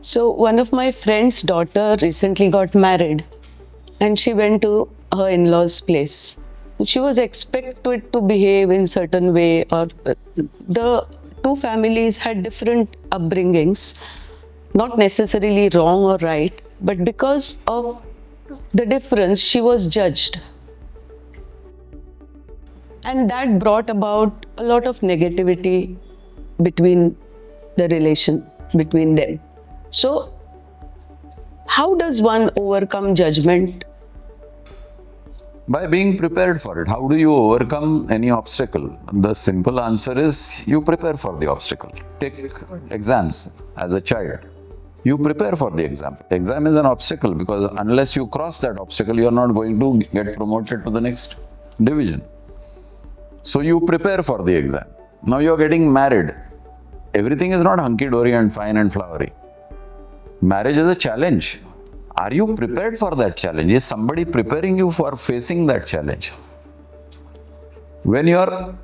So one of my friend's daughter recently got married and she went to her in-laws' place. She was expected to behave in certain way, or the two families had different upbringings, not necessarily wrong or right, but because of the difference, she was judged. And that brought about a lot of negativity between the relation between them. So, how does one overcome judgment? By being prepared for it. How do you overcome any obstacle? The simple answer is you prepare for the obstacle. Take exams as a child. You prepare for the exam. Exam is an obstacle because unless you cross that obstacle, you are not going to get promoted to the next division. So you prepare for the exam. Now you are getting married. Everything is not hunky-dory and fine and flowery. Marriage is a challenge. Are you prepared for that challenge? Is somebody preparing you for facing that challenge? When you are,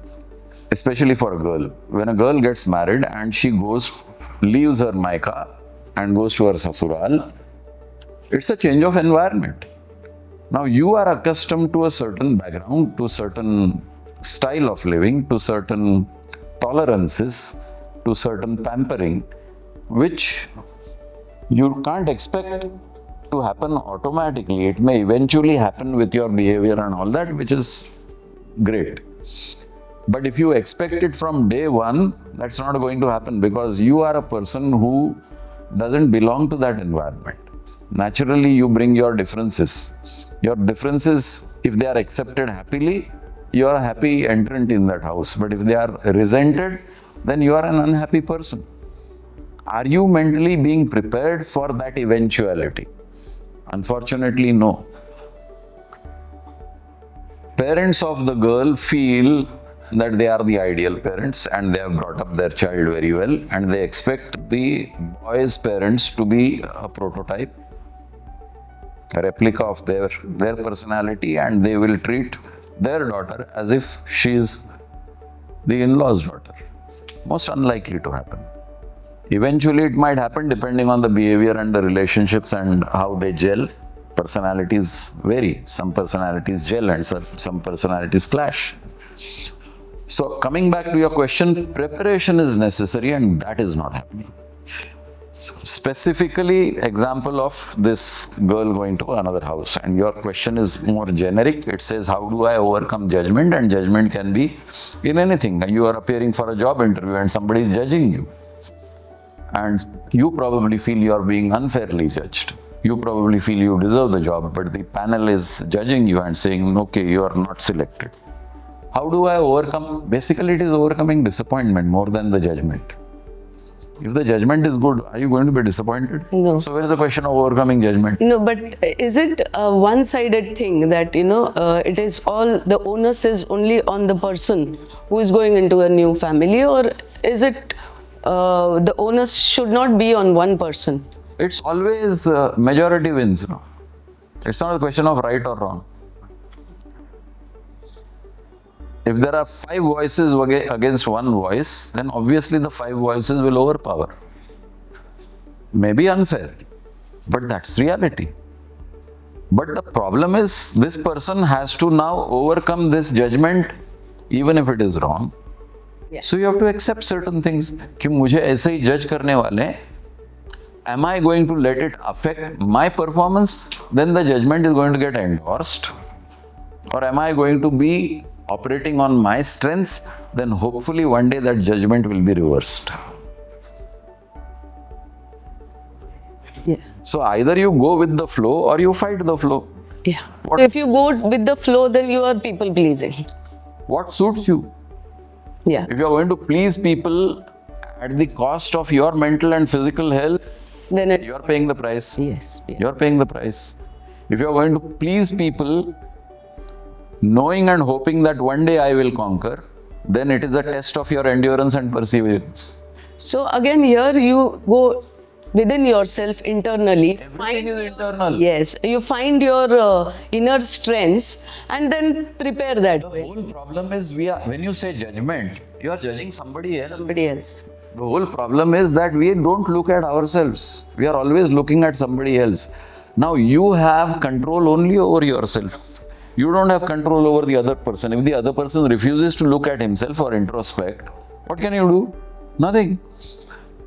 especially for a girl, when a girl gets married and she leaves her maika and goes to her sasural, it's a change of environment. Now you are accustomed to a certain background, to certain style of living, to certain tolerances, to certain pampering, which you can't expect to happen automatically. It may eventually happen with your behavior and all that, which is great. But if you expect it from day one, that's not going to happen because you are a person who doesn't belong to that environment. Naturally, you bring your differences. Your differences, if they are accepted happily, you are a happy entrant in that house. But if they are resented, then you are an unhappy person. Are you mentally being prepared for that eventuality? Unfortunately, no. Parents of the girl feel that they are the ideal parents and they have brought up their child very well, and they expect the boy's parents to be a prototype, a replica of their personality, and they will treat their daughter as if she is the in-law's daughter. Most unlikely to happen. Eventually it might happen depending on the behavior and the relationships and how they gel. Personalities vary. Some personalities gel and some personalities clash. So coming back to your question, preparation is necessary and that is not happening. So specifically, example of this girl going to another house, and your question is more generic. It says, how do I overcome judgment? And judgment can be in anything. You are appearing for a job interview and somebody is judging you. And you probably feel you are being unfairly judged. You probably feel you deserve the job, but the panel is judging you and saying, okay, you are not selected. How do I overcome? Basically, it is overcoming disappointment more than the judgment. If the judgment is good, are you going to be disappointed? No. So where is the question of overcoming judgment? No, but is it a one-sided thing that, it is all, the onus is only on the person who is going into a new family, or is it the onus should not be on one person? It's always majority wins. It's not a question of right or wrong. If there are 5 voices against one voice, then obviously the 5 voices will overpower. Maybe unfair, but that's reality. But the problem is, this person has to now overcome this judgment, even if it is wrong. Yeah. So you have to accept certain things. कि मुझे ऐसे ही judge करने वाले, am I going to let it affect my performance? Then the judgment is going to get endorsed. Or am I going to be operating on my strengths? Then hopefully one day that judgment will be reversed. Yeah. So either you go with the flow or you fight the flow. Yeah. If you go with the flow, then you are people pleasing. What suits you? Yeah. If you are going to please people at the cost of your mental and physical health, Then you are paying the price. Yes. Yeah. You are paying the price. If you are going to please people, knowing and hoping that one day I will conquer, then it is a test of your endurance and perseverance. So again, here you go within yourself internally. Everything is internal. Yes, you find your inner strengths and then prepare that The way. whole problem is when you say judgment, you are judging somebody else. Somebody else. The whole problem is that we don't look at ourselves. We are always looking at somebody else. Now you have control only over yourself. You don't have control over the other person. If the other person refuses to look at himself or introspect, what can you do? Nothing.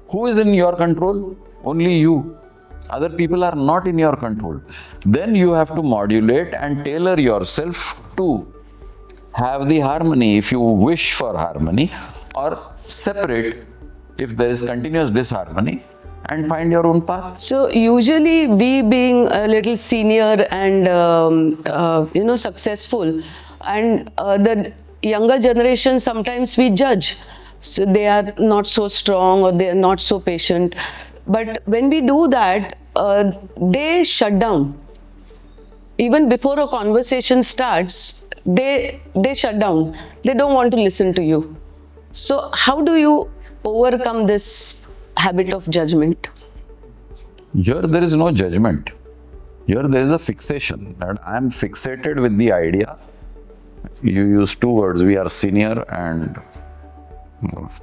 Who is in your control? Only you. Other people are not in your control. Then you have to modulate and tailor yourself to have the harmony if you wish for harmony, or separate if there is continuous disharmony, and find your own path. So usually we being a little senior and successful, and the younger generation, sometimes we judge. So they are not so strong or they are not so patient. But when we do that, they shut down. Even before a conversation starts, they shut down. They don't want to listen to you. So how do you overcome this habit of judgment? Here there is no judgment. Here there is a fixation. And I am fixated with the idea. You use two words. We are senior and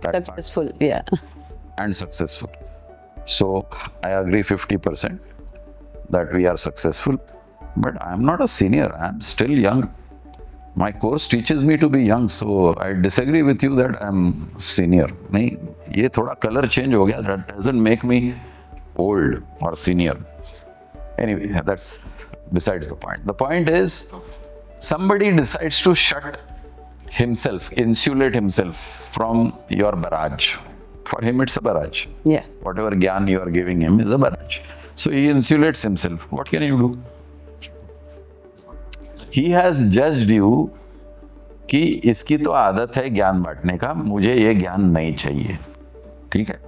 Successful, yeah. and successful. So I agree 50% that we are successful. But I am not a senior. I am still young. My course teaches me to be young, so I disagree with you that I am senior. नहीं, ये थोड़ा color change हो गया. That doesn't make me old or senior. Anyway, that's besides the point. The point is, somebody decides to shut himself, insulate himself from your barrage. For him, it's a barrage. Yeah. Whatever gyan you are giving him is a barrage. So he insulates himself. What can you do? He has judged you कि इसकी तो आदत है ज्ञान बांटने का, मुझे ये ज्ञान नहीं चाहिए. ठीक है?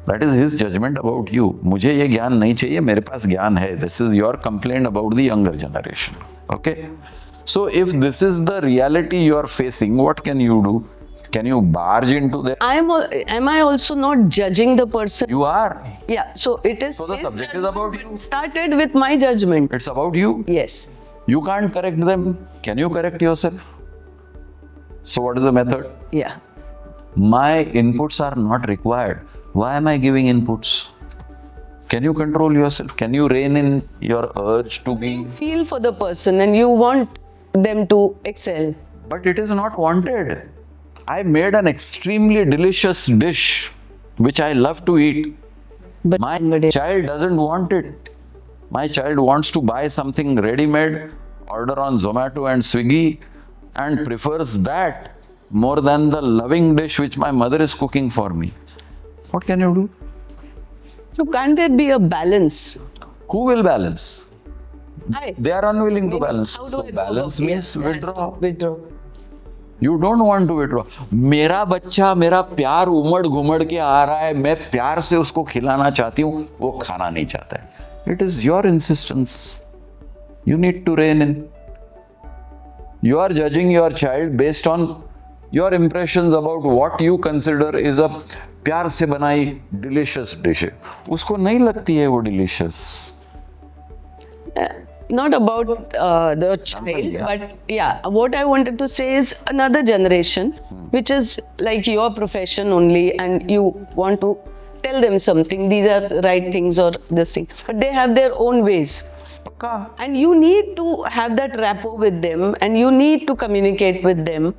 That is his judgment about you. मुझे ये ज्ञान नहीं चाहिए, मेरे पास ज्ञान है. This is your complaint about the younger generation. Okay? So if this is the reality you are facing, what can you do? Can you barge into there? Am I also not judging the person? You are. Yeah, so it is. So the his subject is judgment about you. Started with my judgment. It's about you. Yes. You can't correct them. Can you correct yourself? So what is the method? Yeah. My inputs are not required. Why am I giving inputs? Can you control yourself? Can you rein in your urge to be? Feel for the person and you want them to excel. But it is not wanted. I made an extremely delicious dish which I love to eat. But My child doesn't want it. My child wants to buy something ready-made, order on Zomato and Swiggy, and prefers that more than the loving dish which my mother is cooking for me. What can you do? so can't there be a balance? Who will balance? They are unwilling to balance. How do So I go balance about- means Yes, withdraw. Withdraw. You don't want to withdraw. मेरा बच्चा मेरा प्यार उमड़ घुमड़ के आ रहा है, मैं प्यार से उसको खिलाना चाहती हूँ, वो खाना नहीं चाहता है. It is your insistence. You need to rein in. You are judging your child based on your impressions about what you consider is a प्यार से बनाई delicious dish. उसको नहीं लगती है वो delicious. Not about the child, but yeah, what I wanted to say is another generation, which is like your profession only, and you want to tell them something, these are the right things or this thing, but they have their own ways. पक्का. And you need to have that rapport with them and you need to communicate with them.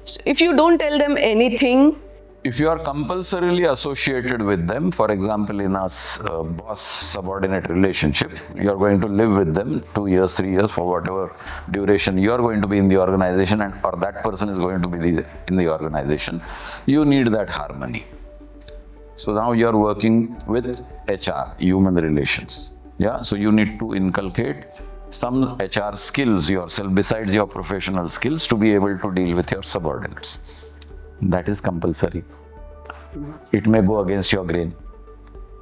So if you don't tell them anything, If you are compulsorily associated with them, for example, in a boss-subordinate relationship, you are going to live with them 2 years, 3 years, for whatever duration you are going to be in the organization, and or that person is going to be in the organization. You need that harmony. So now you are working with HR, human relations. Yeah, so you need to inculcate some HR skills yourself besides your professional skills to be able to deal with your subordinates. That is compulsory. It may go against your grain.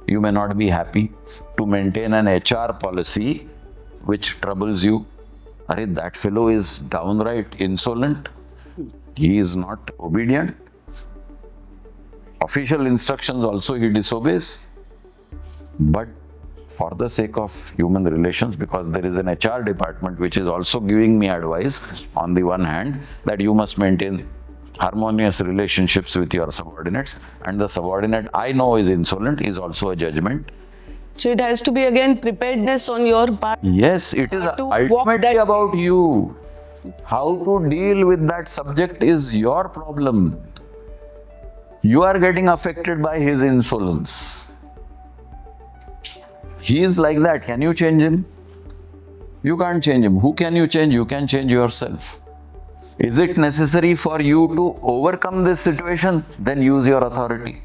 You may not be happy to maintain an HR policy which troubles you. Arey, that fellow is downright insolent. He is not obedient. Official instructions also he disobeys. But for the sake of human relations, because there is an HR department which is also giving me advice on the one hand that you must maintain harmonious relationships with your subordinates, and the subordinate I know is insolent is also a judgment. So it has to be again preparedness on your part. Yes, it is To walk ultimately that- about you. How to deal with that subject is your problem. You are getting affected by his insolence. He is like that. Can you change him? You can't change him. Who can you change? You can change yourself. Is it necessary for you to overcome this situation? Then use your authority.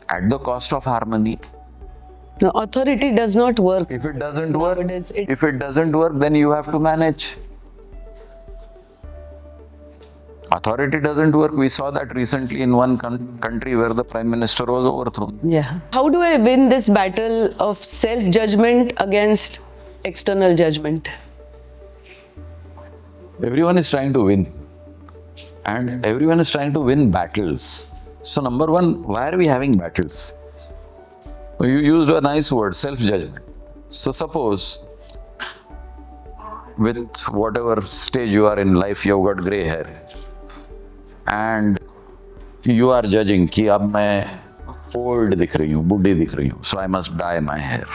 At the cost of harmony. The authority does not work. If it doesn't work, Nowadays, if it doesn't work, then you have to manage. Authority doesn't work. We saw that recently in one country where the prime minister was overthrown. Yeah. How do I win this battle of self-judgment against external judgment? Everyone is trying to win. And everyone is trying to win battles. So number one, why are we having battles? You used a nice word, self-judgment. So suppose with whatever stage you are in life, you've got grey hair. And you are judging कि अब मैं old दिख रही हूँ, बूढ़ी दिख रही हूँ. So I must dye my hair.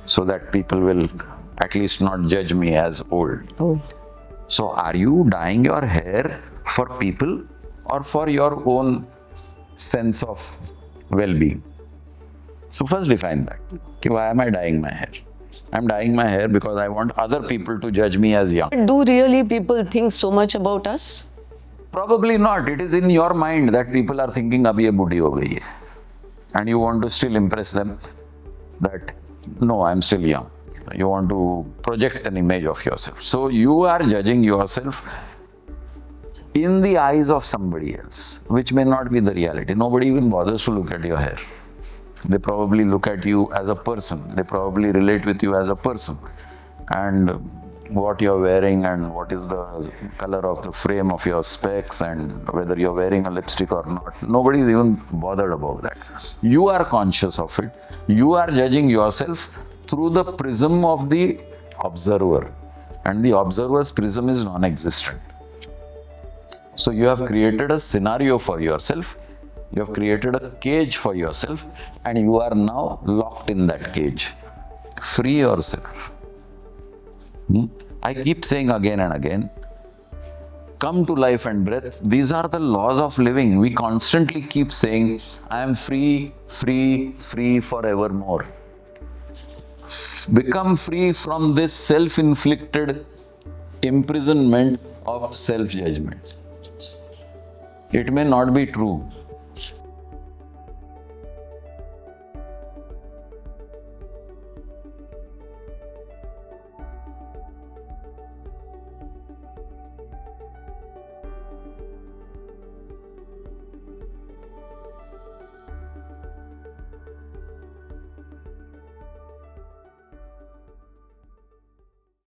So that people will at least not judge me as old. Oh. So are you dyeing your hair for people or for your own sense of well-being? So first define that. Okay, why am I dyeing my hair? I'm dyeing my hair because I want other people to judge me as young. Do really people think so much about us? Probably not. It is in your mind that people are thinking abhi ye budi ho gayi hai. And you want to still impress them that no, I'm still young. You want to project an image of yourself. So you are judging yourself in the eyes of somebody else, which may not be the reality. Nobody even bothers to look at your hair. They probably look at you as a person. They probably relate with you as a person. And what you're wearing and what is the color of the frame of your specs and whether you're wearing a lipstick or not. Nobody is even bothered about that. You are conscious of it. You are judging yourself through the prism of the observer. And the observer's prism is non-existent. So you have created a scenario for yourself. You have created a cage for yourself and you are now locked in that cage. Free yourself. I keep saying again and again, come to life and breath. These are the laws of living. We constantly keep saying, I am free, free, free forevermore. Become free from this self-inflicted imprisonment of self-judgments. It may not be true.